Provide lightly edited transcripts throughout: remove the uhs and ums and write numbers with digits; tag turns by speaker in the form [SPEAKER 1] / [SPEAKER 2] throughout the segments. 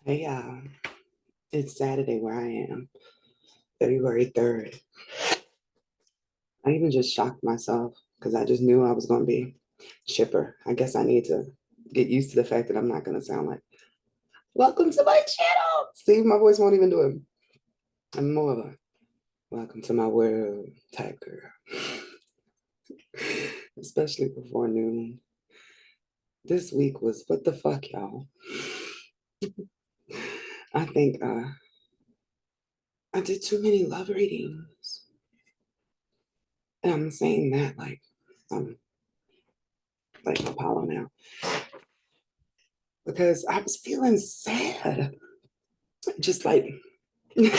[SPEAKER 1] Hey, it's Saturday where I am, February 3rd. I even just shocked myself because I just knew I was going to be chipper. I guess I need to get used to the fact that I'm not going to sound like, welcome to my channel. See, my voice won't even do it. I'm more of a, welcome to my world type girl, especially before noon. This week was, what the fuck, y'all? I think I did too many love readings. And I'm saying that I'm like Apollo now. Because I was feeling sad, just like, right?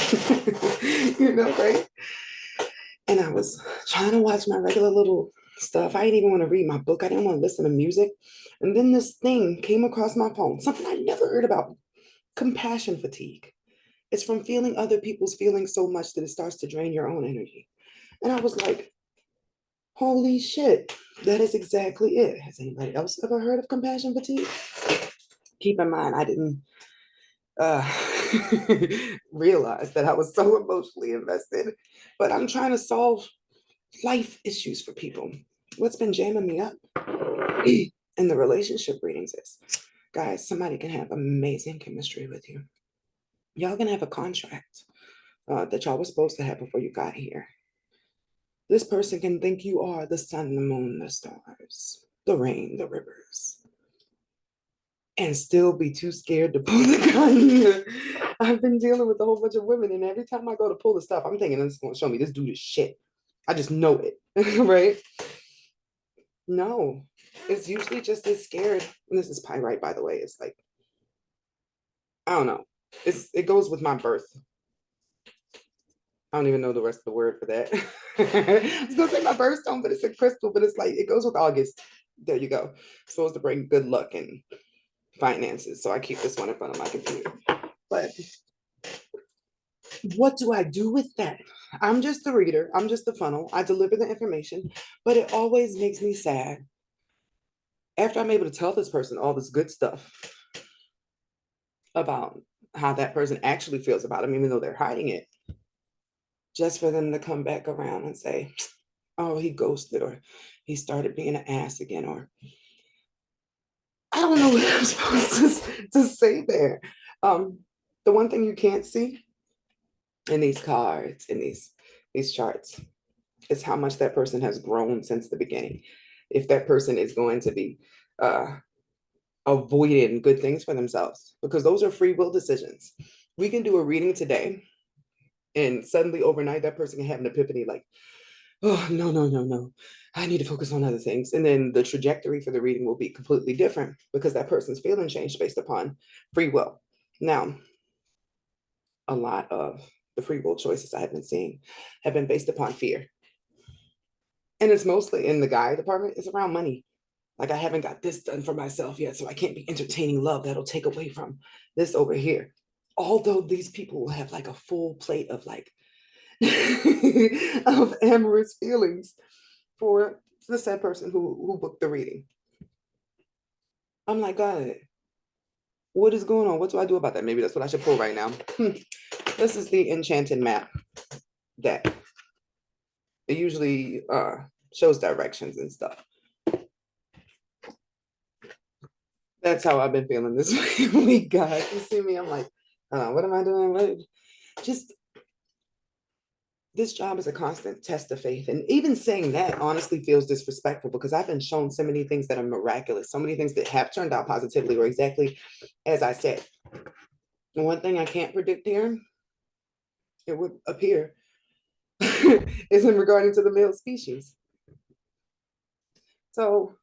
[SPEAKER 1] And I was trying to watch my regular little stuff. I didn't even want to read my book. I didn't want to listen to music. And then this thing came across my phone, something I never heard about: compassion fatigue. It's from feeling other people's feelings so much that it starts to drain your own energy. And I was like, holy shit, that is exactly it. Has anybody else ever heard of compassion fatigue? Keep in mind, I didn't uh, realized that I was so emotionally invested. But I'm trying to solve life issues for people. What's been jamming me up in the relationship readings is, guys, somebody can have amazing chemistry with you. Y'all can have a contract that y'all were supposed to have before you got here. This person can think you are the sun, the moon, the stars, the rain, the rivers, and still be too scared to pull the gun. I've been dealing with a whole bunch of women, and every time I go to pull the stuff, I'm thinking it's going to show me this dude is shit. I just know it, right? No, it's usually just as scared. And this is pyrite, by the way. It's like, I don't know. It goes with my birth. I don't even know the rest of the word for that. I was gonna say my birthstone, but it's a crystal, but it's like it goes with August. There you go. It's supposed to bring good luck and finances. So I keep this one in front of my computer. But what do I do with that? I'm just the reader, I'm just the funnel. I deliver the information, but it always makes me sad after I'm able to tell this person all this good stuff about how that person actually feels about him, even though they're hiding it, just for them to come back around and say, oh, he ghosted, or he started being an ass again, or I don't know what I'm supposed to say there. Um, the one thing you can't see in these cards, in these charts, is how much that person has grown since the beginning. If that person is going to be uh, avoiding good things for themselves, because those are free will decisions. We can do a reading today, and suddenly overnight, that person can have an epiphany like, oh, no, no, no, no. I need to focus on other things. And then the trajectory for the reading will be completely different because that person's feeling changed based upon free will. Now, a lot of the free will choices I have been seeing have been based upon fear. And it's mostly in the guy department, it's around money. Like, I haven't got this done for myself yet, so I can't be entertaining love that'll take away from this over here. Although these people will have like a full plate of like of amorous feelings for the said person who booked the reading. I'm like, God, what is going on? What do I do about that? Maybe that's what I should pull right now. This is the enchanted map deck. It usually shows directions and stuff. That's how I've been feeling this week, guys. You see me, I'm like, what am I doing? What? Just this job is a constant test of faith. And even saying that honestly feels disrespectful because I've been shown so many things that are miraculous, so many things that have turned out positively or exactly as I said. And one thing I can't predict here, it would appear, is in regarding to the male species. So,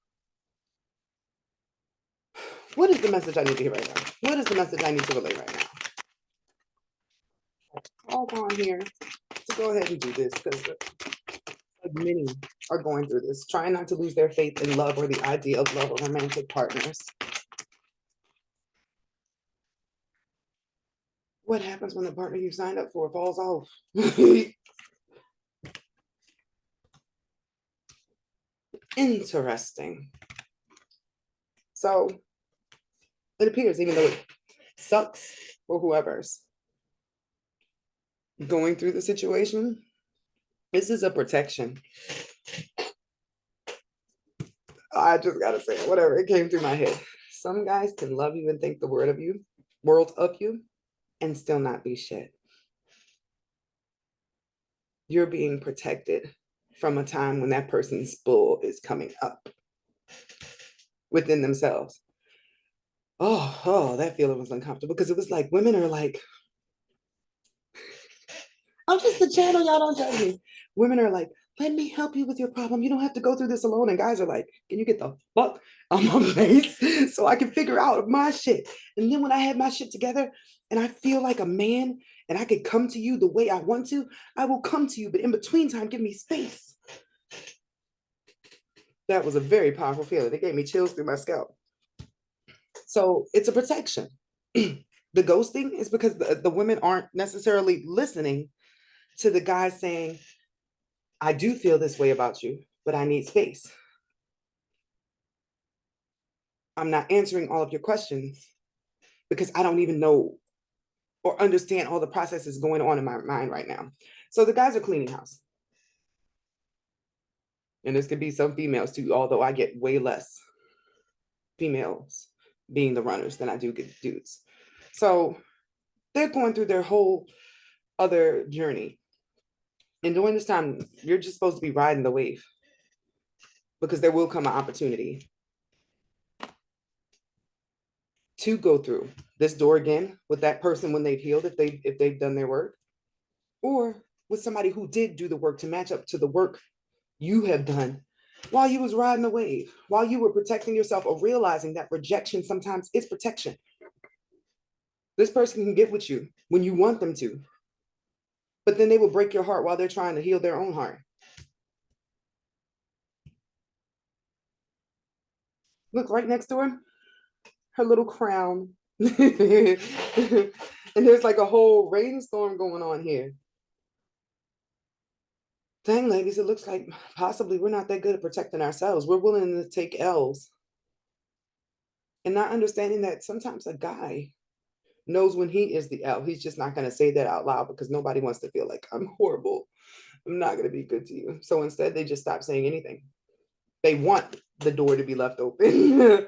[SPEAKER 1] what is the message I need to hear right now? What is the message I need to relay right now? All on here to go ahead and do this because like many are going through this, trying not to lose their faith in love or the idea of love or romantic partners. What happens when the partner you signed up for falls off? Interesting. So it appears, even though it Sucks for whoever's going through the situation. This is a protection. I just gotta say it, whatever. It came through my head. Some guys can love you and think the world of you, and still not be shit. You're being protected from a time when that person's bull is coming up within themselves. Oh, that feeling was uncomfortable because it was like women are like, I'm just the channel, y'all don't judge me. Women are like, let me help you with your problem. You don't have to go through this alone. And guys are like, can you get the fuck on my face so I can figure out my shit? And then when I have my shit together and I feel like a man and I could come to you the way I want to, I will come to you. But in between time, give me space. That was a very powerful feeling. It gave me chills through my scalp. So it's a protection. The ghosting is because the women aren't necessarily listening to the guy saying, I do feel this way about you, but I need space. I'm not answering all of your questions because I don't even know or understand all the processes going on in my mind right now. So the guys are cleaning house. And this could be some females too, although I get way less females being the runners than I do get dudes. So they're going through their whole other journey. And during this time, you're just supposed to be riding the wave because there will come an opportunity to go through this door again with that person when they've healed, if they've done their work, or with somebody who did do the work to match up to the work you have done while you was riding the wave, while you were protecting yourself or realizing that rejection sometimes is protection. This person can get with you when you want them to, but then they will break your heart while they're trying to heal their own heart. Look right next to her little crown. And there's like a whole rainstorm going on here. Dang, ladies, it looks like possibly we're not that good at protecting ourselves. We're willing to take L's and not understanding that sometimes a guy knows when he is the L. He's just not going to say that out loud because nobody wants to feel like I'm horrible. I'm not going to be good to you. So instead, they just stop saying anything. They want the door to be left open.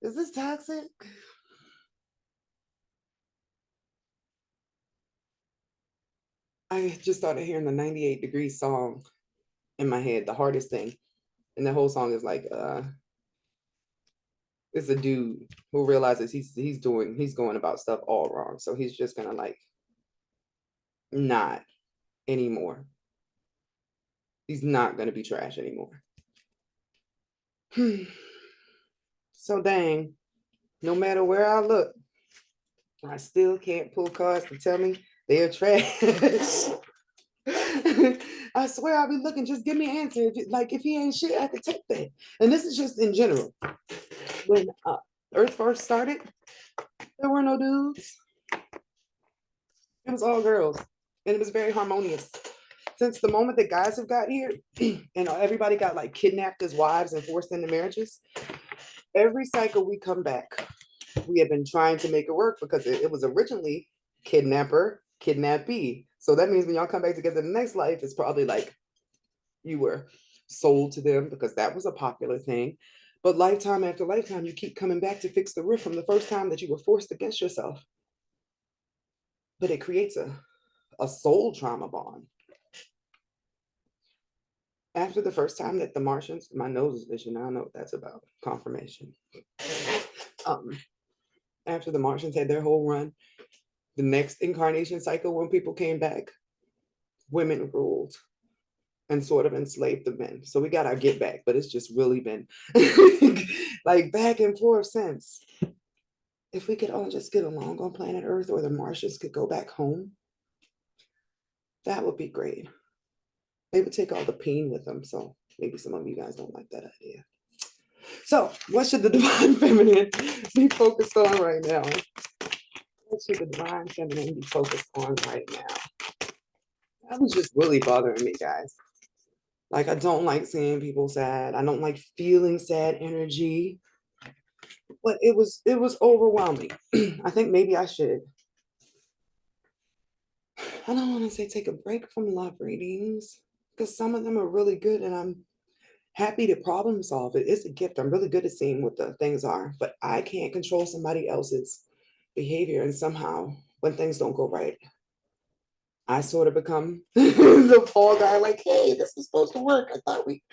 [SPEAKER 1] Is this toxic? I just started hearing the 98 Degrees song in my head, the hardest thing. And the whole song is like, it's a dude who realizes he's going about stuff all wrong. So he's just gonna like not anymore. He's not gonna be trash anymore. So dang, no matter where I look, I still can't pull cards to tell me they're trash. I swear I'll be looking, just give me an answer. If he ain't shit, I could take that. And this is just in general. When Earth first started, there were no dudes. It was all girls. And it was very harmonious. Since the moment that guys have got here and everybody got like kidnapped as wives and forced into marriages, every cycle we come back, we have been trying to make it work because it was originally kidnapper, kidnappee. So that means when y'all come back together in the next life, it's probably like you were sold to them because that was a popular thing. But lifetime after lifetime, you keep coming back to fix the rift from the first time that you were forced against yourself. But it creates a soul trauma bond. After the first time that the Martians, my nose is itching, I don't know what that's about, confirmation. Um, After the Martians had their whole run, the next incarnation cycle, when people came back, women ruled and sort of enslaved the men. So we got our get back, but it's just really been like back and forth since. If we could all just get along on planet Earth, or the Martians could go back home, that would be great. They would take all the pain with them. So maybe some of you guys don't like that idea. So what should the divine feminine be focused on right now? What should the divine feminine be focused on right now? That was just really bothering me, guys. Like, I don't like seeing people sad. I don't like feeling sad energy. But it was overwhelming. I think maybe I don't want to say take a break from love readings because some of them are really good and I'm happy to problem solve it. It's a gift. I'm really good at seeing what the things are, but I can't control somebody else's behavior. And somehow, when things don't go right, I sort of become the fall guy, like, hey, this was supposed to work. I thought we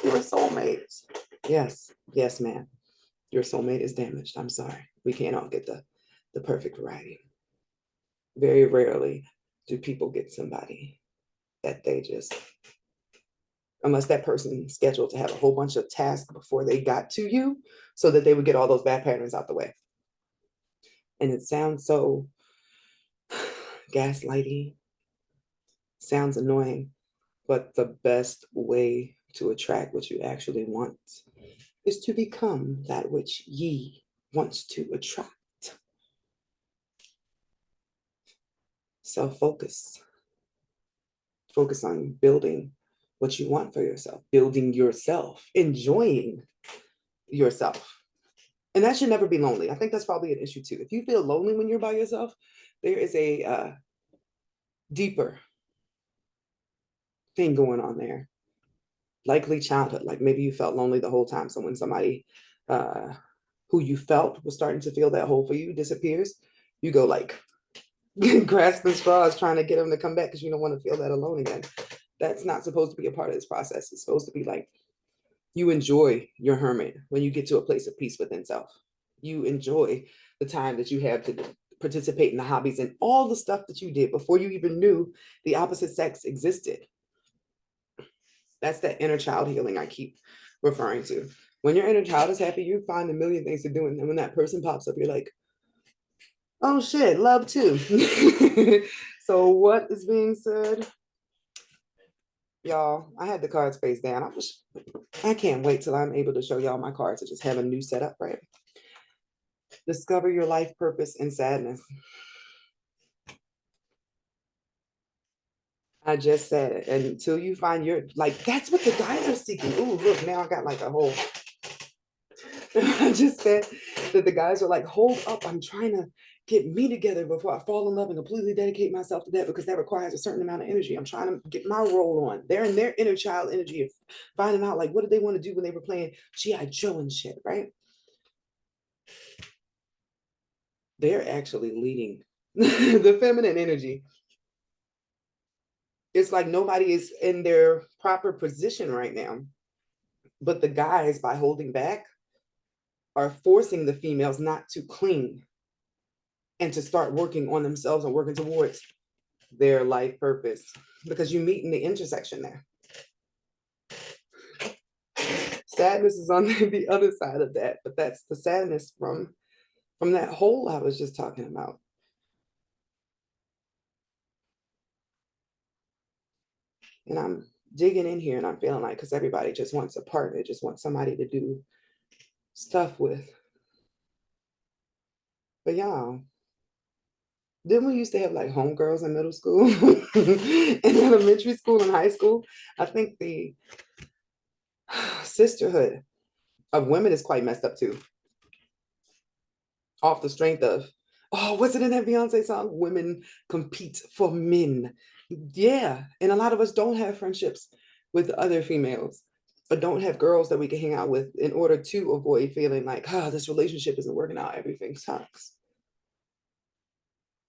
[SPEAKER 1] were soulmates. Yes, yes, man. Your soulmate is damaged. I'm sorry. We can't all get the perfect variety. Very rarely do people get somebody that they just, unless that person scheduled to have a whole bunch of tasks before they got to you so that they would get all those bad patterns out the way. And it sounds so gaslighty, sounds annoying, but the best way to attract what you actually want is to become that which ye wants to attract. Self-focus. Focus on building what you want for yourself, building yourself, enjoying yourself. And that should never be lonely. I think that's probably an issue too. If you feel lonely when you're by yourself, there is a deeper thing going on there. Likely childhood, like maybe you felt lonely the whole time. So when somebody who you felt was starting to feel that hole for you disappears, you go like grasping straws trying to get them to come back because you don't want to feel that alone again. That's not supposed to be a part of this process. It's supposed to be like you enjoy your hermit when you get to a place of peace within self. You enjoy the time that you have to participate in the hobbies and all the stuff that you did before you even knew the opposite sex existed. That's that inner child healing I keep referring to. When your inner child is happy, you find a million things to do. And then when that person pops up, you're like, oh shit, love too. So what is being said? Y'all, I had the cards face down. I can't wait till I'm able to show y'all my cards to just have a new setup, right? Discover your life purpose in sadness. I just said it. And until you find your, like, that's what the guys are seeking. Ooh, look, now I got like a whole, I just said that the guys are like, hold up, I'm trying to get me together before I fall in love and completely dedicate myself to that because that requires a certain amount of energy. I'm trying to get my role on. They're in their inner child energy of finding out like what did they want to do when they were playing G.I. Joe and shit, right? They're actually leading the feminine energy. It's like nobody is in their proper position right now. But the guys, by holding back, are forcing the females not to cling and to start working on themselves and working towards their life purpose because you meet in the intersection there. Sadness is on the other side of that, but that's the sadness from that hole I was just talking about. And I'm digging in here and I'm feeling like because everybody just wants a partner, just wants somebody to do stuff with. But y'all, didn't we used to have like homegirls in middle school, in elementary school, and high school? I think the sisterhood of women is quite messed up too, off the strength of, oh, what's it in that Beyonce song? Women compete for men. Yeah. And a lot of us don't have friendships with other females, but don't have girls that we can hang out with in order to avoid feeling like, oh, this relationship isn't working out. Everything sucks.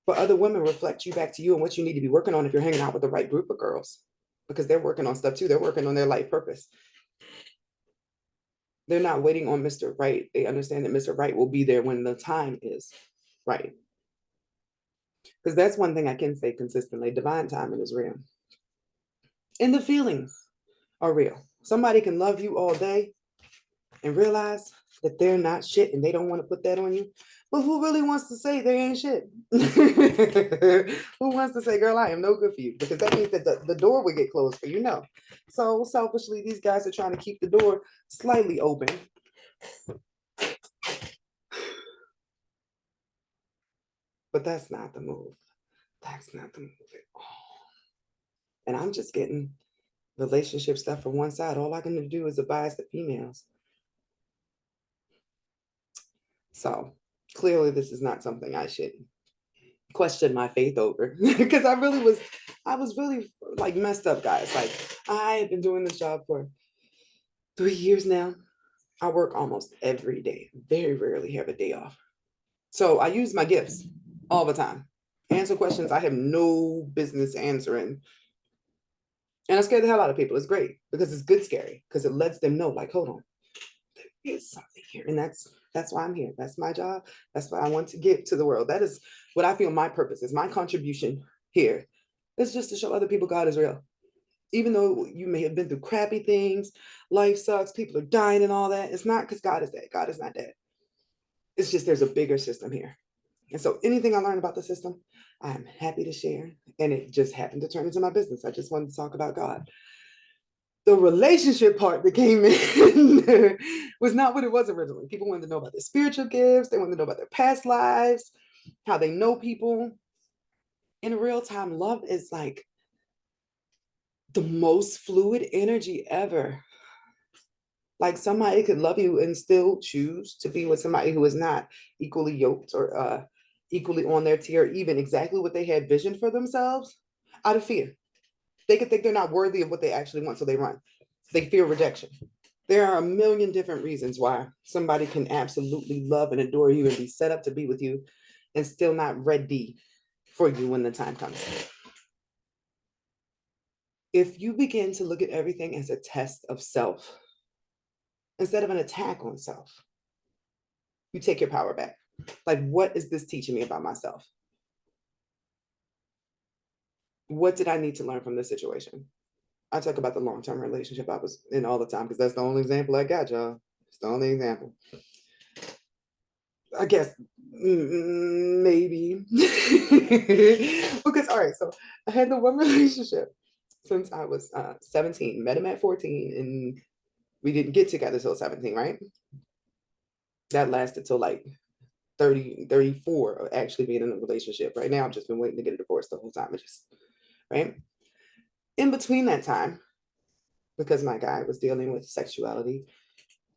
[SPEAKER 1] But other women reflect you back to you and what you need to be working on if you're hanging out with the right group of girls, because they're working on stuff too. They're working on their life purpose. They're not waiting on Mr. Right. They understand that Mr. Right will be there when the time is right. Because that's one thing I can say consistently. Divine timing is real. And the feelings are real. Somebody can love you all day and realize that they're not shit and they don't want to put that on you. But who really wants to say they ain't shit? Who wants to say, girl, I am no good for you? Because that means that the door would get closed for you. No. So selfishly, these guys are trying to keep the door slightly open. But that's not the move. That's not the move at all. And I'm just getting relationship stuff from one side. All I can do is advise the females. So clearly this is not something I should question my faith over because I was really like messed up, guys. Like I have been doing this job for 3 years now. I work almost every day, very rarely have a day off. So I use my gifts all the time. Answer questions I have no business answering. And I scare the hell out of people. It's great because it's good scary because it lets them know, like, hold on, there is something here. And that's why I'm here. That's my job. That's what I want to give to the world. That is what I feel my purpose is. My contribution here is just to show other people God is real. Even though you may have been through crappy things, life sucks, people are dying and all that. It's not because God is dead. God is not dead. It's just there's a bigger system here. And so anything I learn about the system, I'm happy to share. And it just happened to turn into my business. I just wanted to talk about God. The relationship part that came in was not what it was originally. People wanted to know about their spiritual gifts, they wanted to know about their past lives, how they know people. In real time, love is like the most fluid energy ever. Like somebody could love you and still choose to be with somebody who is not equally yoked or equally on their tier, even exactly what they had visioned for themselves out of fear. They could think they're not worthy of what they actually want, so they run. They fear rejection. There are a million different reasons why somebody can absolutely love and adore you and be set up to be with you and still not ready for you when the time comes. If you begin to look at everything as a test of self instead of an attack on self, you take your power back. Like, what is this teaching me about myself? What did I need to learn from this situation? I talk about the long-term relationship I was in all the time because that's the only example I got, y'all. It's the only example. I guess maybe because all right, so I had the one relationship since I was 17, met him at 14, and we didn't get together till 17, right? That lasted till like 30, 34 of actually being in a relationship. Right now, I've just been waiting to get a divorce the whole time. It just, right? In between that time, because my guy was dealing with sexuality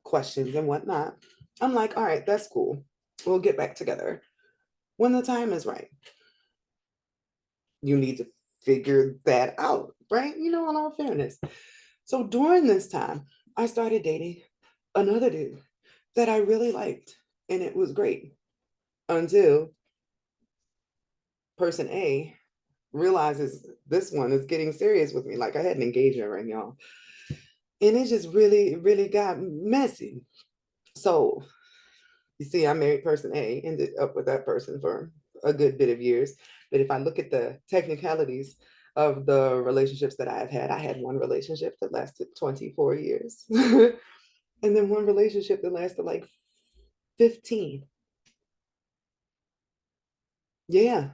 [SPEAKER 1] questions and whatnot, I'm like, all right, that's cool. We'll get back together when the time is right. You need to figure that out, right? You know, in all fairness. So during this time, I started dating another dude that I really liked, and it was great until person A realizes this one is getting serious with me. Like I had an engagement ring, y'all. And it just really, really got messy. So you see, I married person A, ended up with that person for a good bit of years. But if I look at the technicalities of the relationships that I've had, I had one relationship that lasted 24 years. And then one relationship that lasted like 15. Yeah,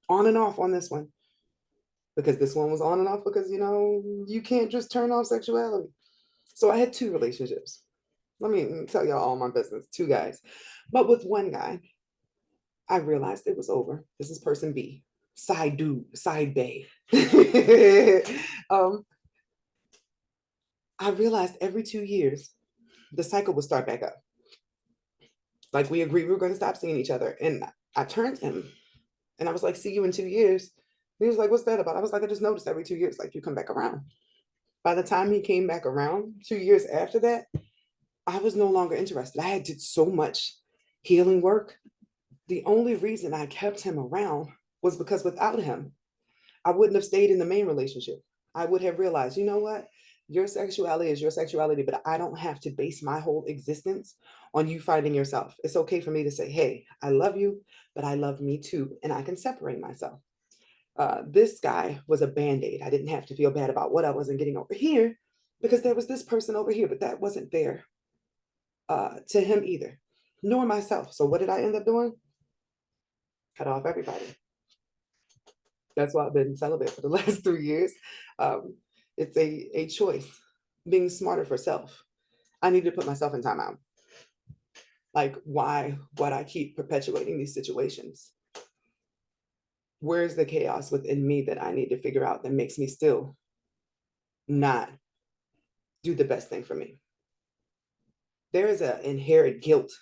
[SPEAKER 1] on and off on this one. Because this one was on and off because, you know, you can't just turn off sexuality. So I had two relationships. Let me tell y'all all my business, two guys. But with one guy, I realized it was over. This is person B, side dude, side bay. um, I realized every 2 years, the cycle would start back up. Like we agreed we were going to stop seeing each other. And I turned to him and I was like, see you in 2 years. He was like, what's that about? I was like, I just noticed every 2 years, like you come back around. By the time he came back around 2 years after that, I was no longer interested. I had did so much healing work. The only reason I kept him around was because without him, I wouldn't have stayed in the main relationship. I would have realized, you know what? Your sexuality is your sexuality, but I don't have to base my whole existence on you finding yourself. It's okay for me to say, hey, I love you, but I love me too. And I can separate myself. This guy was a band-aid. I didn't have to feel bad about what I wasn't getting over here because there was this person over here, but that wasn't there to him either, nor myself. So what did I end up doing? Cut off everybody. That's why I've been celibate for the last 3 years. Um, it's a choice, being smarter for self. I need to put myself in timeout. Like, why would I keep perpetuating these situations? Where's the chaos within me that I need to figure out that makes me still not do the best thing for me? There is an inherent guilt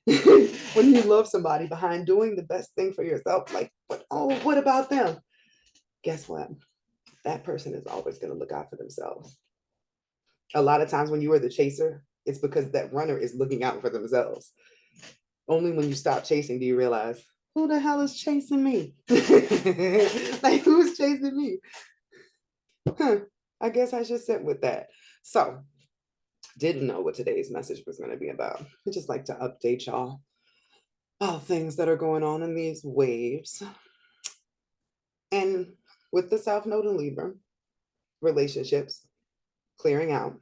[SPEAKER 1] When you love somebody behind doing the best thing for yourself, like, what about them? Guess what? That person is always going to look out for themselves. A lot of times when you are the chaser, it's because that runner is looking out for themselves. Only when you stop chasing do you realize, who the hell is chasing me? Like, who's chasing me? Huh, I guess I should sit with that. So, didn't know what today's message was going to be about. I just like to update y'all all things that are going on in these waves. And with the South Node in Libra, relationships clearing out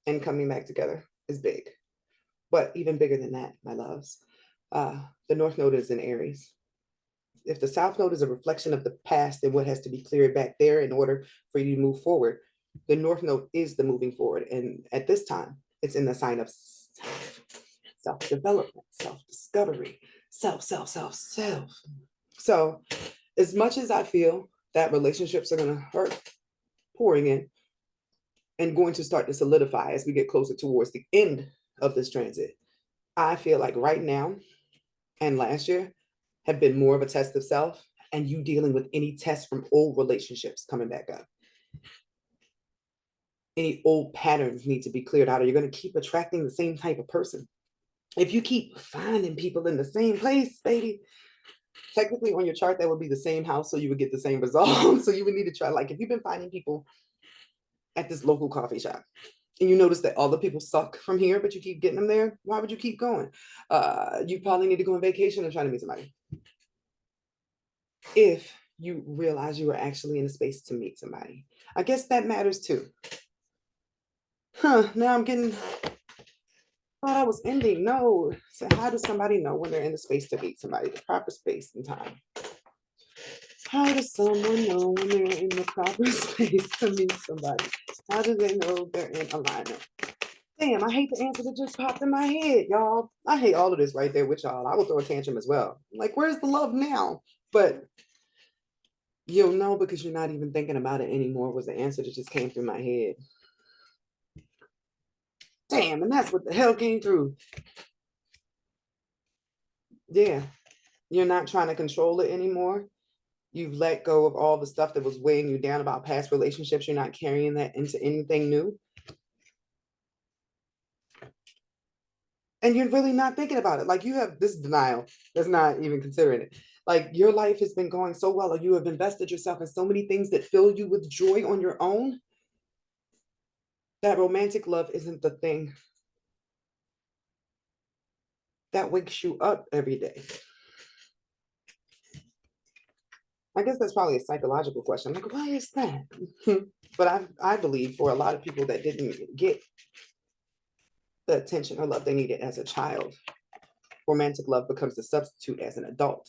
[SPEAKER 1] and coming back together is big. But even bigger than that, my loves, the North Node is in Aries. If the South Node is a reflection of the past and what has to be cleared back there in order for you to move forward, the North Node is the moving forward. And at this time, it's in the sign of self-development, self-discovery, self. So as much as I feel that relationships are going to hurt pouring in and going to start to solidify as we get closer towards the end of this transit, I feel like right now and last year have been more of a test of self, and you dealing with any tests from old relationships coming back up. Any old patterns need to be cleared out, or you're going to keep attracting the same type of person. If you keep finding people in the same place, baby, technically on your chart, that would be the same house, so you would get the same result. So you would need to try, like, if you've been finding people at this local coffee shop, and you notice that all the people suck from here, but you keep getting them there, why would you keep going? You probably need to go on vacation and try to meet somebody. If you realize you are actually in a space to meet somebody, I guess that matters too. Now I'm getting, thought I was ending. No. So how does somebody know when they're in the space to meet somebody, the proper space and time? How does someone know when they're in the proper space to meet somebody? How do they know they're in alignment? Damn, I hate the answer that just popped in my head, y'all. I hate all of this right there with y'all. I will throw a tantrum as well. Like, where's the love now? But you'll know because you're not even thinking about it anymore, was the answer that just came through my head. Damn, and that's what the hell came through. Yeah, you're not trying to control it anymore. You've let go of all the stuff that was weighing you down about past relationships. You're not carrying that into anything new. And you're really not thinking about it. Like, you have this denial that's not even considering it. Like, your life has been going so well, or you have invested yourself in so many things that fill you with joy on your own, that romantic love isn't the thing that wakes you up every day. I guess that's probably a psychological question. Like, why is that? But I believe for a lot of people that didn't get the attention or love they needed as a child, romantic love becomes the substitute as an adult.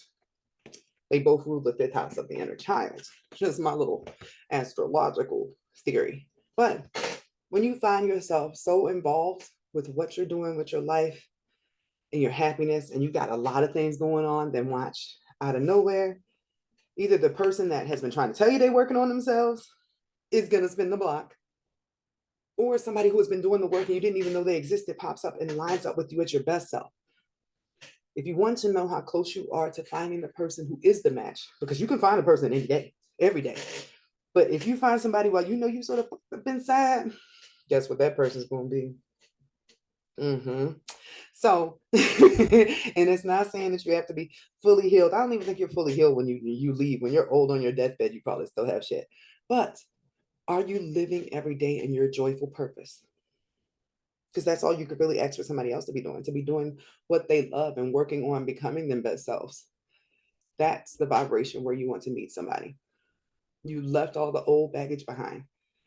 [SPEAKER 1] They both rule the fifth house of the inner child. Just my little astrological theory. But when you find yourself so involved with what you're doing with your life and your happiness, and you got a lot of things going on, then watch, out of nowhere, either the person that has been trying to tell you they're working on themselves is going to spin the block, or somebody who has been doing the work and you didn't even know they existed pops up and lines up with you at your best self. If you want to know how close you are to finding the person who is the match, because you can find a person any day, every day. But if you find somebody while you know you sort of been sad, guess what that person's going to be? So, and it's not saying that you have to be fully healed. I don't even think you're fully healed when you leave. When you're old on your deathbed, you probably still have shit. But are you living every day in your joyful purpose? Because that's all you could really ask for somebody else to be doing what they love and working on becoming their best selves. That's the vibration where you want to meet somebody. You left all the old baggage behind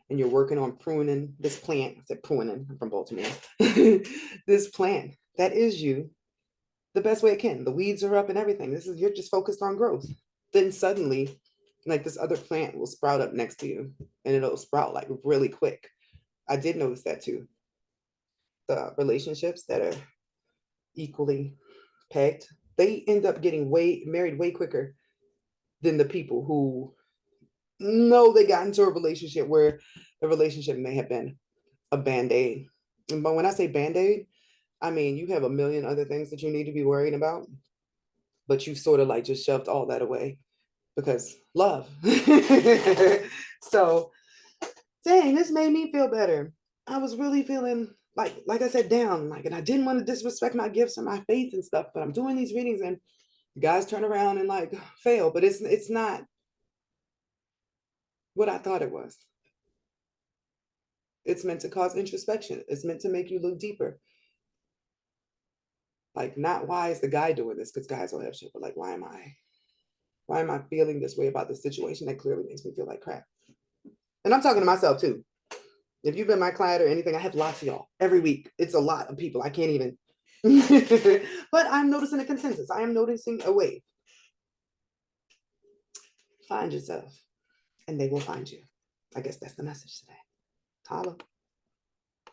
[SPEAKER 1] and you're working on pruning this plant. I said pruning, I'm from Baltimore. This plant that is you the best way it can. The weeds are up and everything. You're just focused on growth. Then suddenly, like, this other plant will sprout up next to you and it'll sprout like really quick. I did notice that too. The relationships that are equally pegged, they end up getting married way quicker than the people who know they got into a relationship where the relationship may have been a band-aid. But when I say band-aid, I mean, you have a million other things that you need to be worrying about, but you've sort of like just shoved all that away because love. So, dang, this made me feel better. I was really feeling like I said, down, like, and I didn't want to disrespect my gifts and my faith and stuff, but I'm doing these readings and guys turn around and like fail, but it's not what I thought it was. It's meant to cause introspection. It's meant to make you look deeper. Like, not why is the guy doing this? Because guys don't have shit, but like, why am I feeling this way about the situation that clearly makes me feel like crap? And I'm talking to myself too. If you've been my client or anything, I have lots of y'all every week. It's a lot of people. I can't even. But I'm noticing a consensus. I am noticing a wave. Find yourself, and they will find you. I guess that's the message today. Holla.